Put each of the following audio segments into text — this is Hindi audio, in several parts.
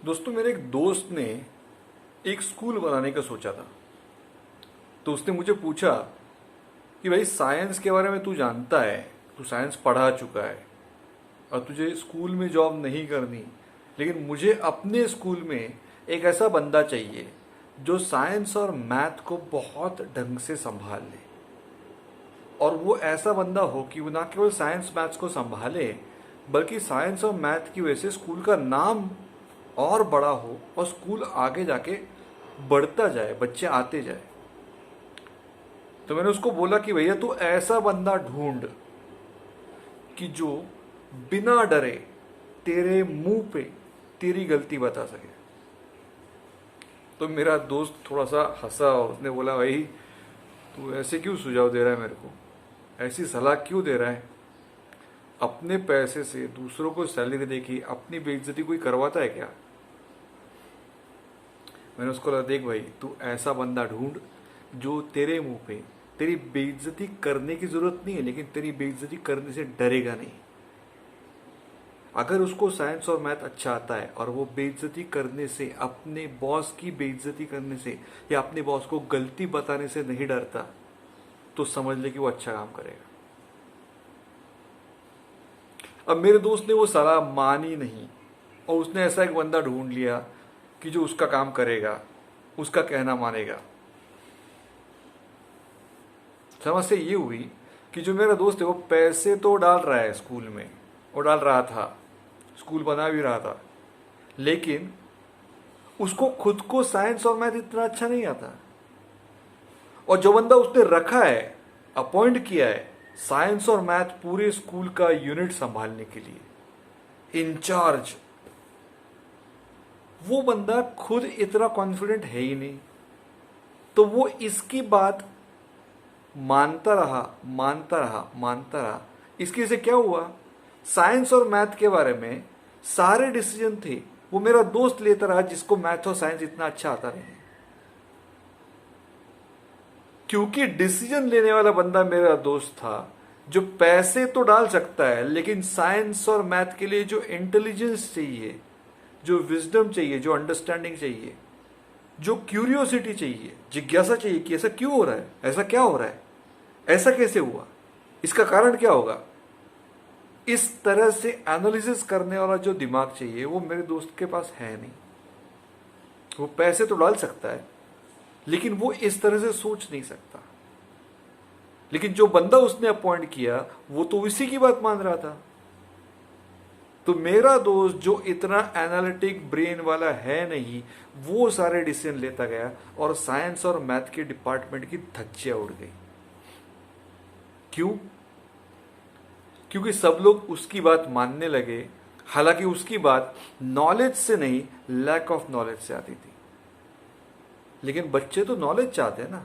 दोस्तों, मेरे एक दोस्त ने एक स्कूल बनाने का सोचा था। तो उसने मुझे पूछा कि भाई, साइंस के बारे में तू जानता है, तू साइंस पढ़ा चुका है और तुझे स्कूल में जॉब नहीं करनी, लेकिन मुझे अपने स्कूल में एक ऐसा बंदा चाहिए जो साइंस और मैथ को बहुत ढंग से संभाल ले। और वो ऐसा बंदा हो कि वो ना केवल साइंस मैथ्स को संभाले, बल्कि साइंस और मैथ की वजह से स्कूल का नाम और बड़ा हो और स्कूल आगे जाके बढ़ता जाए, बच्चे आते जाए। तो मैंने उसको बोला कि भैया, तू ऐसा बंदा ढूंढ कि जो बिना डरे तेरे मुंह पे तेरी गलती बता सके। तो मेरा दोस्त थोड़ा सा हंसा और उसने बोला, भाई तू ऐसे क्यों सुझाव दे रहा है मेरे को, ऐसी सलाह क्यों दे रहा है? अपने पैसे से दूसरों को सैलरी देके अपनी बेइज्जती कोई करवाता है क्या? मैंने उसको लगा, देख भाई, तू ऐसा बंदा ढूंढ जो तेरे मुंह पे तेरी बेइज्जती करने की जरूरत नहीं है, लेकिन तेरी बेइज्जती करने से डरेगा नहीं। अगर उसको साइंस और मैथ अच्छा आता है और वो बेइज्जती करने से, अपने बॉस की बेइज्जती करने से या अपने बॉस को गलती बताने से नहीं डरता, तो समझ ले कि वो अच्छा काम करेगा। अब मेरे दोस्त ने वो सलाह मानी नहीं और उसने ऐसा एक बंदा ढूंढ लिया कि जो उसका काम करेगा, उसका कहना मानेगा। समस्या ये हुई कि जो मेरा दोस्त है वो पैसे तो डाल रहा है स्कूल में, वो डाल रहा था, स्कूल बना भी रहा था, लेकिन उसको खुद को साइंस और मैथ इतना अच्छा नहीं आता। और जो बंदा उसने रखा है, अपॉइंट किया है साइंस और मैथ पूरे स्कूल का यूनिट संभालने के लिए, इंचार्ज, वो बंदा खुद इतना कॉन्फिडेंट है ही नहीं। तो वो इसकी बात मानता रहा, मानता रहा, मानता रहा। इसके से क्या हुआ, साइंस और मैथ के बारे में सारे डिसीजन थे वो मेरा दोस्त लेता रहा, जिसको मैथ और साइंस इतना अच्छा आता नहीं। क्योंकि डिसीजन लेने वाला बंदा मेरा दोस्त था, जो पैसे तो डाल सकता है, लेकिन साइंस और मैथ के लिए जो इंटेलिजेंस चाहिए, जो विजडम चाहिए, जो अंडरस्टैंडिंग चाहिए, जो क्यूरियोसिटी चाहिए, जिज्ञासा चाहिए कि ऐसा क्यों हो रहा है, ऐसा क्या हो रहा है, ऐसा कैसे हुआ, इसका कारण क्या होगा, इस तरह से एनालिसिस करने वाला जो दिमाग चाहिए, वो मेरे दोस्त के पास है नहीं। वो पैसे तो डाल सकता है, लेकिन वो इस तरह से सोच नहीं सकता। लेकिन जो बंदा उसने अपॉइंट किया वो तो इसी की बात मान रहा था। तो मेरा दोस्त जो इतना एनालिटिक ब्रेन वाला है नहीं, वो सारे डिसीजन लेता गया और साइंस और मैथ के डिपार्टमेंट की धज्जियां उड़ गई। क्यों? क्योंकि सब लोग उसकी बात मानने लगे, हालांकि उसकी बात नॉलेज से नहीं, लैक ऑफ नॉलेज से आती थी। लेकिन बच्चे तो नॉलेज चाहते हैं ना।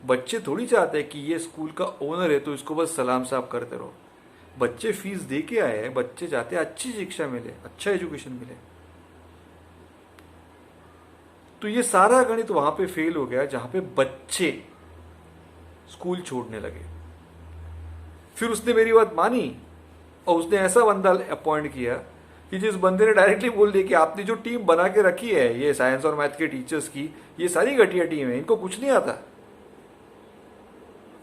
बच्चे थोड़ी चाहते हैं कि ये स्कूल का ओनर है तो इसको बस सलाम साहब करते रहो। बच्चे फीस दे के आए हैं, बच्चे चाहते हैं अच्छी शिक्षा मिले, अच्छा एजुकेशन मिले। तो ये सारा गणित वहां पे फेल हो गया जहां पे बच्चे स्कूल छोड़ने लगे। फिर उसने मेरी बात मानी और उसने ऐसा बंदा अपॉइंट किया कि जिस बंदे ने डायरेक्टली बोल दिया कि आपने जो टीम बना के रखी है ये साइंस और मैथ के टीचर्स की, ये सारी घटिया टीम है, इनको कुछ नहीं आता।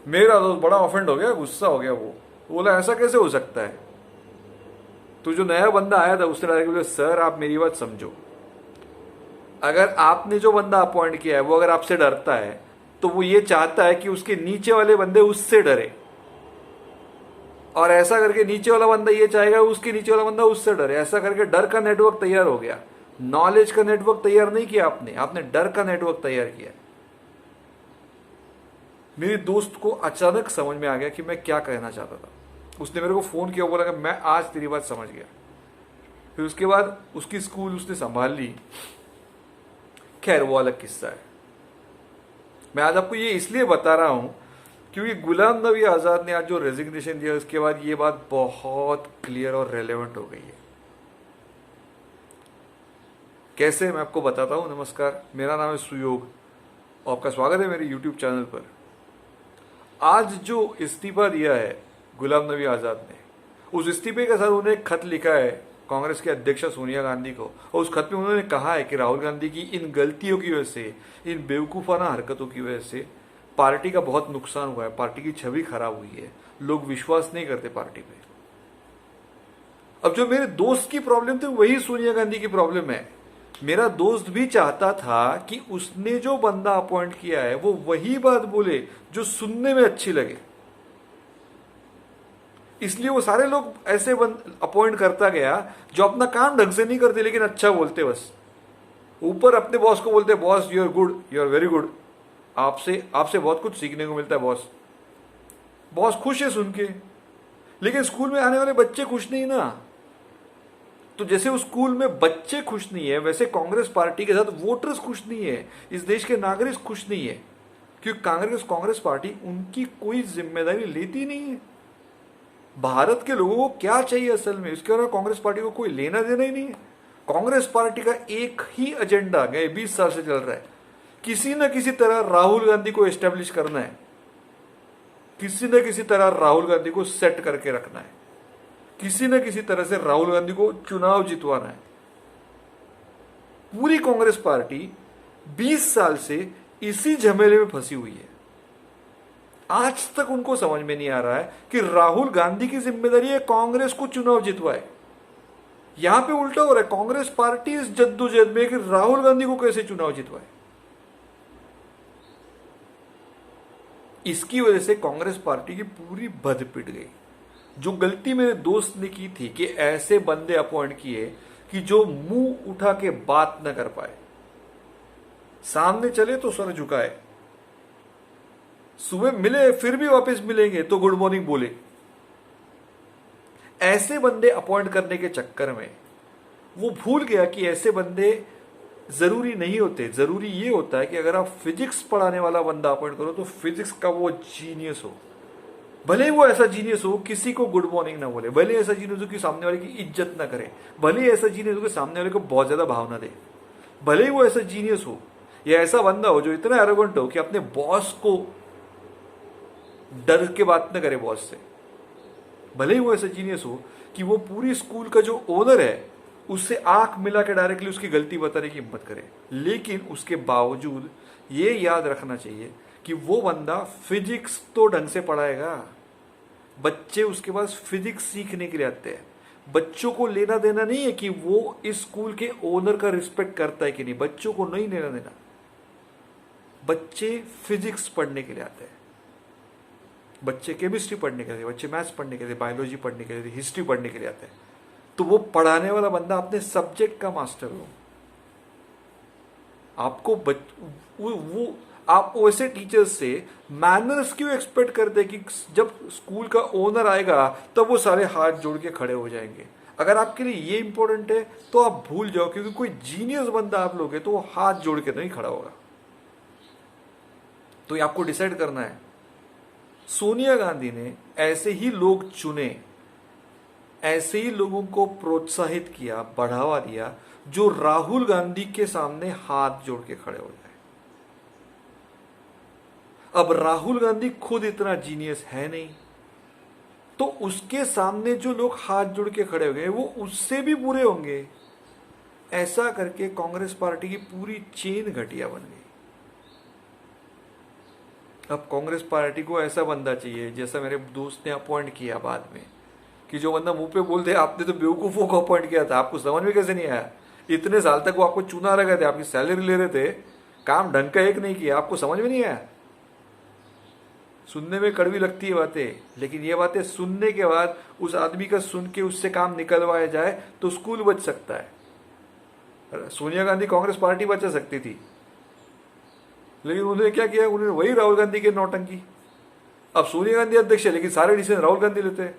मेरा दोस्त बड़ा ऑफेंड हो गया, गुस्सा हो गया। वो बोला, ऐसा कैसे हो सकता है? तो जो नया बंदा आया था उसने डायरेक्टली बोला, सर आप मेरी बात समझो, अगर आपने जो बंदा अपॉइंट किया है वो अगर आपसे डरता है तो वो ये चाहता है कि उसके नीचे वाले बंदे उससे डरे, और ऐसा करके नीचे वाला बंदा ये चाहेगा उसके नीचे वाला बंदा उससे डरे। ऐसा करके डर का नेटवर्क तैयार हो गया। नॉलेज का नेटवर्क तैयार नहीं किया आपने, आपने डर का नेटवर्क तैयार किया। मेरे दोस्त को अचानक समझ में आ गया कि मैं क्या कहना चाहता था। उसने मेरे को फोन किया, बोला कि मैं आज तेरी बात समझ गया। फिर उसके बाद उसकी स्कूल उसने संभाल ली। खैर वो अलग किस्सा है। मैं आज आपको ये इसलिए बता रहा हूं क्योंकि गुलाम नबी आजाद ने आज जो रेजिग्नेशन दिया उसके बाद ये बात बहुत क्लियर और रेलेवेंट हो गई है। कैसे, मैं आपको बताता हूं। नमस्कार, मेरा नाम है सुयोग और आपका स्वागत है मेरे यूट्यूब चैनल पर। आज जो इस्तीफा दिया है गुलाम नबी आजाद ने, उस इस्तीफे के साथ उन्होंने एक खत लिखा है कांग्रेस के अध्यक्षा सोनिया गांधी को, और उस खत में उन्होंने कहा है कि राहुल गांधी की इन गलतियों की वजह से, इन बेवकूफ़ाना हरकतों की वजह से पार्टी का बहुत नुकसान हुआ है, पार्टी की छवि खराब हुई है, लोग विश्वास नहीं करते पार्टी पे। अब जो मेरे दोस्त की प्रॉब्लम थी वही सोनिया गांधी की प्रॉब्लम है। मेरा दोस्त भी चाहता था कि उसने जो बंदा अपॉइंट किया है वो वही बात बोले जो सुनने में अच्छी लगे, इसलिए वो सारे लोग ऐसे अपॉइंट करता गया जो अपना काम ढंग से नहीं करते लेकिन अच्छा बोलते, बस ऊपर अपने बॉस को बोलते boss you are good, you are very good, आपसे आपसे बहुत कुछ सीखने को मिलता है बॉस। बॉस खुश है सुन के, लेकिन स्कूल में आने वाले बच्चे खुश नहीं ना। तो जैसे उस स्कूल में बच्चे खुश नहीं है, वैसे कांग्रेस पार्टी के साथ वोटर्स खुश नहीं है, इस देश के नागरिक खुश नहीं है, क्योंकि कांग्रेस पार्टी उनकी कोई जिम्मेदारी लेती नहीं है। भारत के लोगों को क्या चाहिए असल में, इसके अलावा कांग्रेस पार्टी को कोई लेना देना ही नहीं है। कांग्रेस पार्टी का एक ही एजेंडा गए 20 साल से चल रहा है, किसी न किसी तरह राहुल गांधी को एस्टेब्लिश करना है, किसी न किसी तरह राहुल गांधी को सेट करके रखना है, किसी न किसी तरह से राहुल गांधी को चुनाव जितवाना है। पूरी कांग्रेस पार्टी 20 साल से इसी झमेले में फंसी हुई है। आज तक उनको समझ में नहीं आ रहा है कि राहुल गांधी की जिम्मेदारी है कांग्रेस को चुनाव जितवाए। यहां पे उल्टा हो रहा है, कांग्रेस पार्टी इस जद्दोजहद में कि राहुल गांधी को कैसे चुनाव जितवाए। इसकी वजह से कांग्रेस पार्टी की पूरी बद पिट गई। जो गलती मेरे दोस्त ने की थी कि ऐसे बंदे अपॉइंट किए कि जो मुंह उठा के बात न कर पाए, सामने चले तो सर झुकाए, सुबह मिले फिर भी वापस मिलेंगे तो गुड मॉर्निंग बोले, ऐसे बंदे अपॉइंट करने के चक्कर में वो भूल गया कि ऐसे बंदे जरूरी नहीं होते। जरूरी ये होता है कि अगर आप फिजिक्स पढ़ाने वाला बंदा अपॉइंट करो तो फिजिक्स का वो जीनियस हो, भले ही वो ऐसा जीनियस हो किसी को गुड मॉर्निंग ना बोले, भले ऐसा जीनियस हो कि सामने वाले की इज्जत ना करे, भले ही ऐसा जीनियस हो कि सामने वाले को बहुत ज्यादा भाव ना दे, भले ही वो ऐसा जीनियस हो या ऐसा बंदा हो जो इतना एरोगेंट हो कि अपने बॉस को डर के बात ना करे बॉस से, भले ही वो ऐसा जीनियस हो कि वो पूरी स्कूल का जो ओनर है उससे आंख मिला के डायरेक्टली उसकी गलती बताने की हिम्मत करे, लेकिन उसके बावजूद ये याद रखना चाहिए कि वो बंदा फिजिक्स तो ढंग से पढ़ाएगा। बच्चे उसके पास फिजिक्स सीखने के लिए आते हैं, बच्चों को लेना देना नहीं है कि वो इस स्कूल के ओनर का रिस्पेक्ट करता है कि नहीं, बच्चों को नहीं लेना देना। बच्चे फिजिक्स पढ़ने के लिए आते हैं, बच्चे केमिस्ट्री पढ़ने के लिए, बच्चे मैथ्स पढ़ने के लिए, बायोलॉजी पढ़ने के लिए, हिस्ट्री पढ़ने के लिए आते हैं। तो वो पढ़ाने वाला बंदा अपने सब्जेक्ट का मास्टर हो। आपको वो आप वैसे टीचर्स से मैनर्स क्यों एक्सपेक्ट करते कि जब स्कूल का ओनर आएगा तब वो सारे हाथ जोड़ के खड़े हो जाएंगे। अगर आपके लिए ये इंपॉर्टेंट है तो आप भूल जाओ, क्योंकि कोई जीनियस बंदा आप लोगे तो वो हाथ जोड़ के नहीं खड़ा होगा। तो ये आपको डिसाइड करना है। सोनिया गांधी ने ऐसे ही लोग चुने, ऐसे ही लोगों को प्रोत्साहित किया, बढ़ावा दिया जो राहुल गांधी के सामने हाथ जोड़ के खड़े हो जाए। अब राहुल गांधी खुद इतना जीनियस है नहीं, तो उसके सामने जो लोग हाथ जोड़ के खड़े हो गए वो उससे भी बुरे होंगे। ऐसा करके कांग्रेस पार्टी की पूरी चेन घटिया बन गई। अब कांग्रेस पार्टी को ऐसा बंदा चाहिए जैसा मेरे दोस्त ने अपॉइंट किया बाद में, कि जो बंदा मुंह पे बोलते आपने तो बेवकूफों को अपॉइंट किया था, आपको समझ में कैसे नहीं आया, इतने साल तक वो आपको चुना रखे थे, आपकी सैलरी ले रहे थे, काम ढंग का एक नहीं किया, आपको समझ में नहीं आया। सुनने में कड़वी लगती है बातें, लेकिन ये बातें सुनने के बाद उस आदमी का सुन के उससे काम निकलवाया जाए तो स्कूल बच सकता है। सोनिया गांधी कांग्रेस पार्टी बचा सकती थी, लेकिन उन्होंने क्या किया, उन्होंने वही राहुल गांधी के नौटंकी। अब सोनिया गांधी अध्यक्ष है लेकिन सारे डिसीजन राहुल गांधी लेते हैं।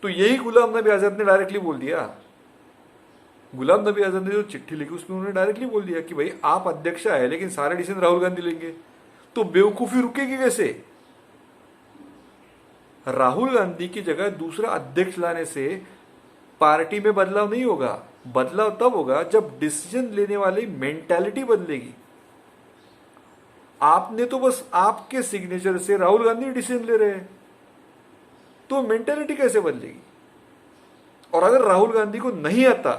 तो यही गुलाम नबी आजाद ने डायरेक्टली बोल दिया। गुलाम नबी आजाद ने जो चिट्ठी लिखी उसमें उन्होंने डायरेक्टली बोल दिया कि भाई आप अध्यक्ष है लेकिन सारे डिसीजन राहुल गांधी लेंगे। तो बेवकूफी रुकेगी कैसे? राहुल गांधी की जगह दूसरा अध्यक्ष लाने से पार्टी में बदलाव नहीं होगा। बदलाव तब होगा जब डिसीजन लेने वाली मेंटालिटी बदलेगी। आपने तो बस आपके सिग्नेचर से राहुल गांधी डिसीजन ले रहे हैं, तो मेंटालिटी कैसे बदलेगी? और अगर राहुल गांधी को नहीं आता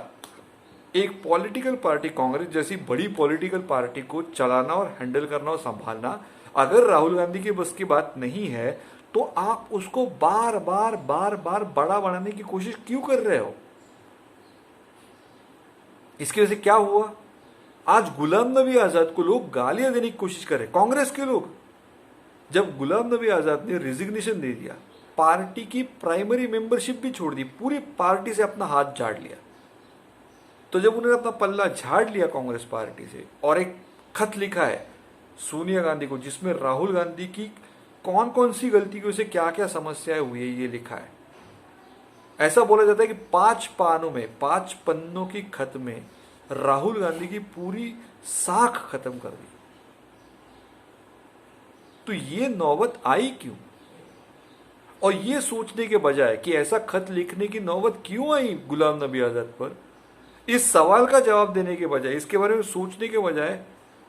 एक पॉलिटिकल पार्टी कांग्रेस जैसी बड़ी पॉलिटिकल पार्टी को चलाना और हैंडल करना और संभालना, अगर राहुल गांधी की बस की बात नहीं है, तो आप उसको बार बार बार बार बड़ा बनाने की कोशिश क्यों कर रहे हो? इसकी वजह से क्या हुआ? आज गुलाम नबी आजाद को लोग गालियां देने की कोशिश कर रहे, कांग्रेस के लोग। जब गुलाम नबी आजाद ने रिजिग्नेशन दे दिया, पार्टी की प्राइमरी मेंबरशिप भी छोड़ दी, पूरी पार्टी से अपना हाथ झाड़ लिया, तो जब उन्होंने अपना पल्ला झाड़ लिया कांग्रेस पार्टी से और एक खत लिखा है सोनिया गांधी को, जिसमें राहुल गांधी की कौन कौन सी गलतियों से क्या क्या समस्याएं हुई है ये लिखा है। ऐसा बोला जाता है कि 5 पानों में, 5 पन्नों की खत में राहुल गांधी की पूरी साख खत्म कर दी। तो ये नौबत आई क्यों? और ये सोचने के बजाय कि ऐसा खत लिखने की नौबत क्यों आई गुलाम नबी आजाद पर, इस सवाल का जवाब देने के बजाय, इसके बारे में सोचने के बजाय,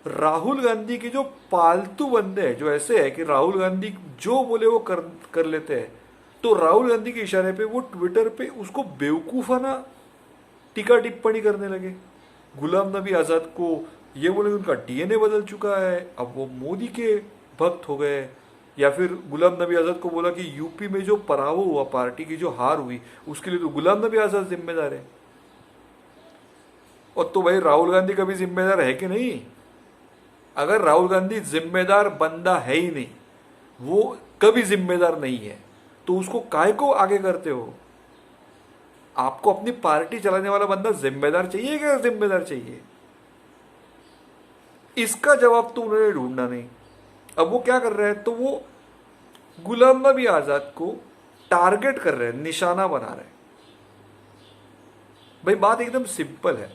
राहुल गांधी के जो पालतू बंदे हैं, जो ऐसे है कि राहुल गांधी जो बोले वो कर लेते हैं, तो राहुल गांधी के इशारे पे वो ट्विटर पे उसको बेवकूफाना टीका टिप्पणी करने लगे। गुलाम नबी आजाद को ये बोले उनका डीएनए बदल चुका है, अब वो मोदी के भक्त हो गए। या फिर गुलाम नबी आजाद को बोला कि यूपी में जो पराभव हुआ, पार्टी की जो हार हुई, उसके लिए तो गुलाम नबी आजाद जिम्मेदार है। और तो भाई राहुल गांधी कभी जिम्मेदार है कि नहीं? अगर राहुल गांधी जिम्मेदार बंदा है ही नहीं, वो कभी जिम्मेदार नहीं है, तो उसको काहे को आगे करते हो? आपको अपनी पार्टी चलाने वाला बंदा जिम्मेदार चाहिए क्या जिम्मेदार चाहिए? इसका जवाब तो उन्होंने ढूंढा नहीं। अब वो क्या कर रहे हैं, तो वो गुलाम नबी आजाद को टारगेट कर रहे हैं, निशाना बना रहे हैं। भाई बात एकदम सिंपल है।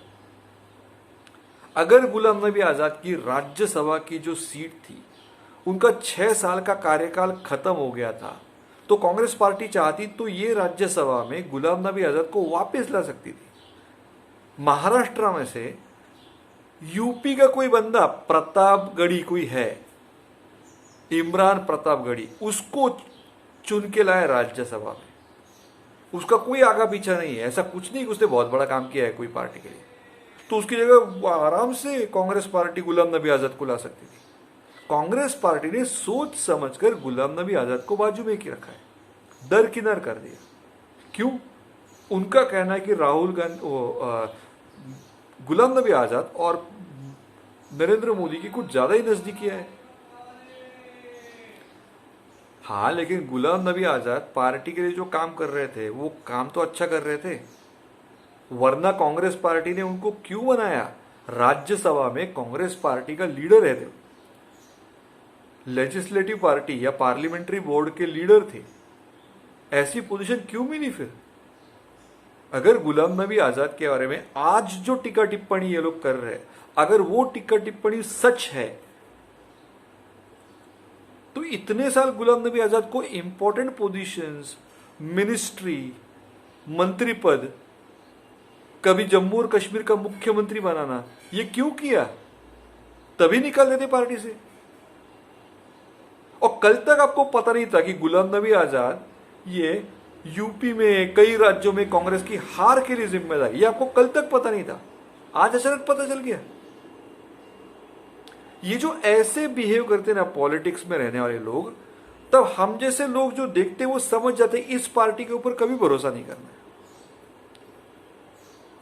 अगर गुलाम नबी आजाद की राज्यसभा की जो सीट थी, उनका 6 साल का कार्यकाल खत्म हो गया था, तो कांग्रेस पार्टी चाहती तो ये राज्यसभा में गुलाम नबी आजाद को वापस ला सकती थी। महाराष्ट्र में से यूपी का कोई बंदा, प्रतापगढ़ी कोई है, इमरान प्रतापगढ़ी, उसको चुन के लाए राज्यसभा में। उसका कोई आगा पीछा नहीं है, ऐसा कुछ नहीं कि उसने बहुत बड़ा काम किया है कोई पार्टी के लिए। तो उसकी जगह आराम से कांग्रेस पार्टी गुलाम नबी आजाद को ला सकती थी। कांग्रेस पार्टी ने सोच समझकर गुलाम नबी आजाद को बाजू में ही रखा है, दरकिनार कर दिया। क्यों? उनका कहना है कि राहुल गांधी, गुलाम नबी आजाद और नरेंद्र मोदी की कुछ ज्यादा ही नजदीकियां है। हाँ, लेकिन गुलाम नबी आजाद पार्टी के लिए जो काम कर रहे थे, वो काम तो अच्छा कर रहे थे, वरना कांग्रेस पार्टी ने उनको क्यों बनाया? राज्यसभा में कांग्रेस पार्टी का लीडर है थे, लेजिस्लेटिव पार्टी या पार्लियामेंट्री बोर्ड के लीडर थे। ऐसी पोजीशन क्यों मिली फिर? अगर गुलाम नबी आजाद के बारे में आज जो टीका टिप्पणी ये लोग कर रहे हैं, अगर वो टीका टिप्पणी सच है, तो इतने साल गुलाम नबी आजाद को इंपॉर्टेंट पोजीशंस, मिनिस्ट्री, मंत्री पद, कभी जम्मू और कश्मीर का मुख्यमंत्री बनाना, ये क्यों किया? तभी निकाल देते पार्टी से। और कल तक आपको पता नहीं था कि गुलाम नबी आजाद ये यूपी में, कई राज्यों में कांग्रेस की हार के लिए जिम्मेदार, ये आपको कल तक पता नहीं था, आज अचानक पता चल गया। ये जो ऐसे बिहेव करते ना पॉलिटिक्स में रहने वाले लोग, तब हम जैसे लोग जो देखते वो समझ जाते इस पार्टी के ऊपर कभी भरोसा नहीं करना है।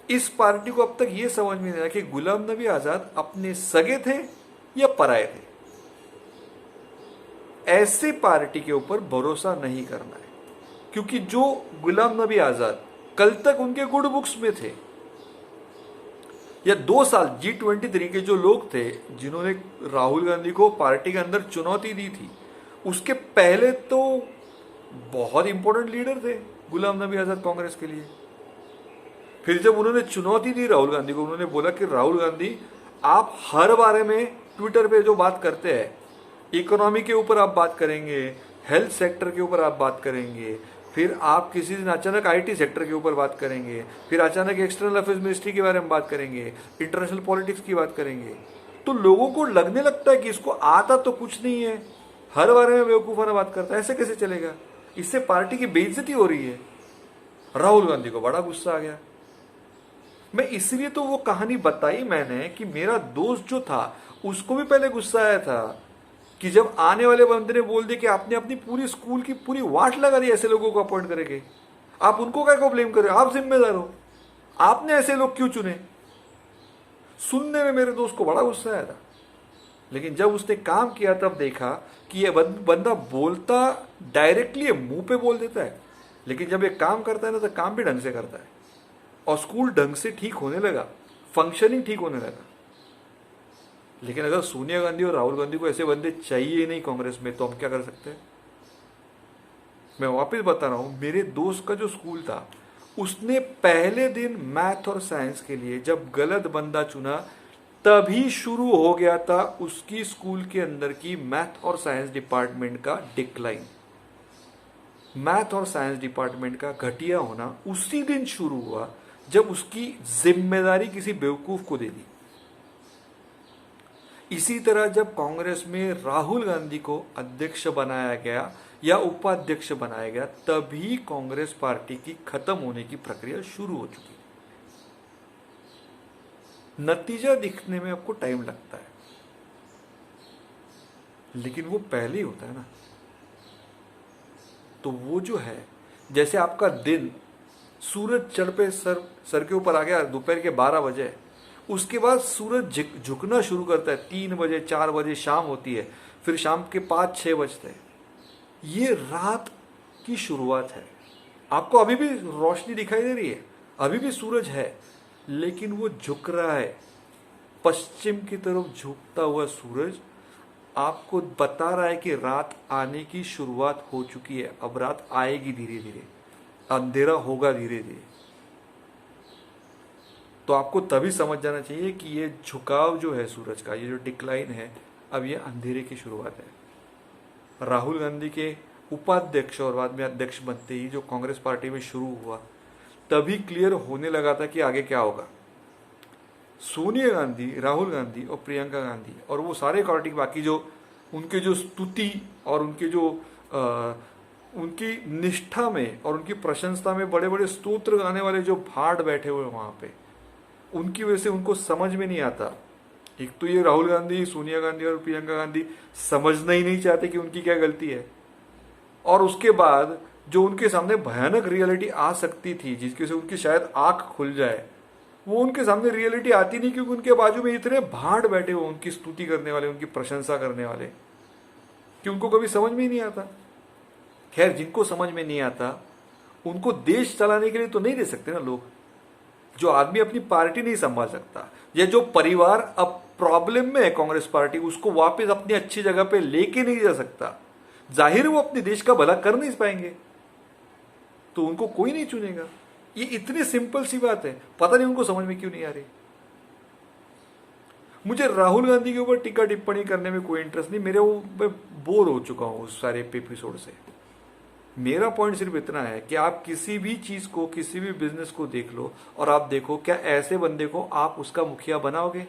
इस पार्टी को अब तक ये समझ में नहीं आया कि गुलाम नबी आजाद अपने सगे थे या पराये थे। ऐसे पार्टी के ऊपर भरोसा नहीं करना है, क्योंकि जो गुलाम नबी आजाद कल तक उनके गुड बुक्स में थे, या 2 साल G23 के जो लोग थे जिन्होंने राहुल गांधी को पार्टी के अंदर चुनौती दी थी, उसके पहले तो बहुत इंपॉर्टेंट लीडर थे गुलाम नबी आजाद कांग्रेस के लिए। फिर जब उन्होंने चुनौती दी राहुल गांधी को, उन्होंने बोला कि राहुल गांधी, आप हर बारे में ट्विटर पे जो बात करते हैं, इकोनॉमी के ऊपर आप बात करेंगे, हेल्थ सेक्टर के ऊपर आप बात करेंगे, फिर आप किसी दिन अचानक आईटी सेक्टर के ऊपर बात करेंगे, फिर अचानक एक्सटर्नल अफेयर्स मिनिस्ट्री के बारे में बात करेंगे, इंटरनेशनल पॉलिटिक्स की बात करेंगे, तो लोगों को लगने लगता है कि इसको आता तो कुछ नहीं है, हर बारे में बेवकूफाना बात करता है। ऐसे कैसे चलेगा? इससे पार्टी की बेइज्जती हो रही है। राहुल गांधी को बड़ा गुस्सा आ गया। मैं इसलिए तो वो कहानी बताई मैंने कि मेरा दोस्त जो था उसको भी पहले गुस्सा आया था कि जब आने वाले बंदे ने बोल दिया कि आपने अपनी पूरी स्कूल की पूरी वाट लगा दी ऐसे लोगों को अपॉइंट करेंगे, आप उनको क्या को ब्लेम करें, आप जिम्मेदार हो, आपने ऐसे लोग क्यों चुने। सुनने में मेरे दोस्त को बड़ा गुस्सा आया था, लेकिन जब उसने काम किया तब देखा कि ये बंदा बोलता डायरेक्टली मुंह पे बोल देता है, लेकिन जब ये काम करता है ना तो काम भी ढंग से करता है, और स्कूल ढंग से ठीक होने लगा, फंक्शनिंग ठीक होने लगा। लेकिन अगर सोनिया गांधी और राहुल गांधी को ऐसे बंदे चाहिए ही नहीं कांग्रेस में, तो हम क्या कर सकते हैं। मैं वापस बता रहा हूं, मेरे दोस्त का जो स्कूल था उसने पहले दिन मैथ और साइंस के लिए जब गलत बंदा चुना तभी शुरू हो गया था उसकी स्कूल के अंदर की मैथ और साइंस डिपार्टमेंट का डिक्लाइन। मैथ और साइंस डिपार्टमेंट का घटिया होना उसी दिन शुरू हुआ जब उसकी जिम्मेदारी किसी बेवकूफ को दे दी। इसी तरह जब कांग्रेस में राहुल गांधी को अध्यक्ष बनाया गया या उपाध्यक्ष बनाया गया, तभी कांग्रेस पार्टी की खत्म होने की प्रक्रिया शुरू हो चुकी। नतीजा दिखने में आपको टाइम लगता है, लेकिन वो पहले ही होता है ना। तो वो जो है, जैसे आपका दिन सूरज चढ़ पे सर के ऊपर आ गया दोपहर के 12 बजे, उसके बाद सूरज झुकना शुरू करता है 3 बजे 4 बजे, शाम होती है, फिर शाम के 5-6 बजते हैं। ये रात की शुरुआत है। आपको अभी भी रोशनी दिखाई दे रही है, अभी भी सूरज है, लेकिन वो झुक रहा है। पश्चिम की तरफ झुकता हुआ सूरज आपको बता रहा है कि रात आने की शुरुआत हो चुकी है। अब रात आएगी धीरे धीरे, अंधेरा होगा धीरे धीरे। तो आपको तभी समझ जाना चाहिए कि ये झुकाव जो है सूरज का, ये जो डिक्लाइन है, अब ये अंधेरे की शुरुआत है। राहुल गांधी के उपाध्यक्ष और बाद में अध्यक्ष बनते ही जो कांग्रेस पार्टी में शुरू हुआ, तभी क्लियर होने लगा था कि आगे क्या होगा। सोनिया गांधी, राहुल गांधी और प्रियंका गांधी और वो सारे पार्टी बाकी जो उनके जो स्तुति और उनके जो उनकी निष्ठा में और उनकी प्रशंसा में बड़े बड़े स्तोत्र गाने वाले जो भाड़ बैठे हुए वहां पे, उनकी वजह से उनको समझ में नहीं आता। एक तो ये राहुल गांधी, सोनिया गांधी और प्रियंका गांधी समझना ही नहीं चाहते कि उनकी क्या गलती है, और उसके बाद जो उनके सामने भयानक रियलिटी आ सकती थी जिसकी से उनकी शायद आंख खुल जाए, वो उनके सामने रियलिटी आती नहीं, क्योंकि उनके बाजू में इतने भाड़ बैठे हुए उनकी स्तुति करने वाले, उनकी प्रशंसा करने वाले, कि उनको कभी समझ में ही नहीं आता। खैर, जिनको समझ में नहीं आता उनको देश चलाने के लिए तो नहीं दे सकते ना लोग। जो आदमी अपनी पार्टी नहीं संभाल सकता, या जो परिवार अब प्रॉब्लम में है कांग्रेस पार्टी, उसको वापस अपनी अच्छी जगह पे लेके नहीं जा सकता, जाहिर वो अपने देश का भला कर नहीं पाएंगे, तो उनको कोई नहीं चुनेगा। ये इतनी सिंपल सी बात है, पता नहीं उनको समझ में क्यों नहीं आ रही। मुझे राहुल गांधी के ऊपर टीका टिप्पणी करने में कोई इंटरेस्ट नहीं, मेरे वो मैं बोर हो चुका हूं उस सारे एपिसोड से। मेरा पॉइंट सिर्फ इतना है कि आप किसी भी चीज को, किसी भी बिजनेस को देख लो और आप देखो क्या ऐसे बंदे को आप उसका मुखिया बनाओगे।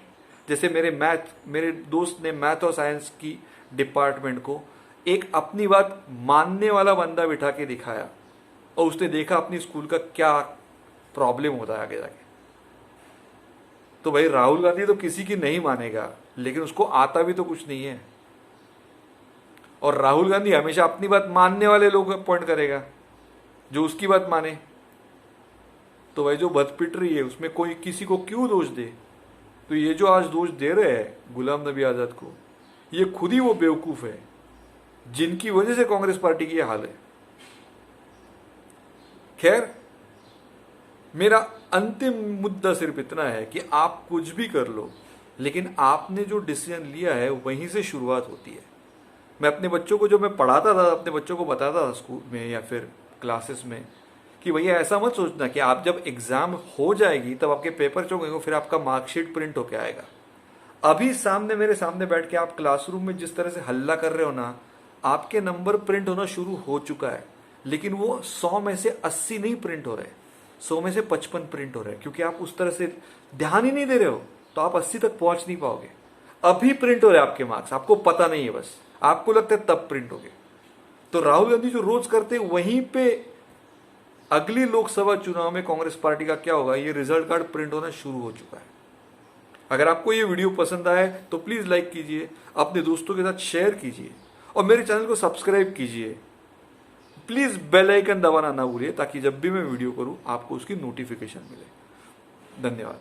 जैसे मेरे दोस्त ने मैथ और साइंस की डिपार्टमेंट को एक अपनी बात मानने वाला बंदा बिठा के दिखाया, और उसने देखा अपनी स्कूल का क्या प्रॉब्लम होता है आगे जाके। तो भाई राहुल गांधी तो किसी की नहीं मानेगा, लेकिन उसको आता भी तो कुछ नहीं है, और राहुल गांधी हमेशा अपनी बात मानने वाले लोग अपॉइंट करेगा जो उसकी बात माने। तो भाई जो बदपिट रही है उसमें कोई किसी को क्यों दोष दे। तो ये जो आज दोष दे रहे हैं गुलाम नबी आजाद को, ये खुद ही वो बेवकूफ है जिनकी वजह से कांग्रेस पार्टी की हाल है। खैर, मेरा अंतिम मुद्दा सिर्फ इतना है कि आप कुछ भी कर लो, लेकिन आपने जो डिसीजन लिया है वहीं से शुरुआत होती है। मैं अपने बच्चों को, जो मैं पढ़ाता था, अपने बच्चों को बताता था स्कूल में या फिर क्लासेस में, कि भैया ऐसा मत सोचना कि आप जब एग्जाम हो जाएगी तब आपके पेपर चौंकेंगे, फिर आपका मार्कशीट प्रिंट होके आएगा। अभी मेरे सामने बैठ के आप क्लासरूम में जिस तरह से हल्ला कर रहे हो ना, आपके नंबर प्रिंट होना शुरू हो चुका है, लेकिन वो 100 में से 80 नहीं प्रिंट हो रहे, 100 में से 55 प्रिंट हो रहे हैं, क्योंकि आप उस तरह से ध्यान ही नहीं दे रहे हो, तो आप 80 तक पहुंच नहीं पाओगे। अभी प्रिंट हो रहे हैं आपके मार्क्स, आपको पता नहीं है, बस आपको लगता है तब प्रिंट हो गए। तो राहुल गांधी जो रोज करते वहीं पे अगली लोकसभा चुनाव में कांग्रेस पार्टी का क्या होगा, ये रिजल्ट कार्ड प्रिंट होना शुरू हो चुका है। अगर आपको ये वीडियो पसंद आए तो प्लीज लाइक कीजिए, अपने दोस्तों के साथ शेयर कीजिए और मेरे चैनल को सब्सक्राइब कीजिए। प्लीज बेल आइकन दबाना ना भूलिए ताकि जब भी मैं वीडियो करूं आपको उसकी नोटिफिकेशन मिले। धन्यवाद।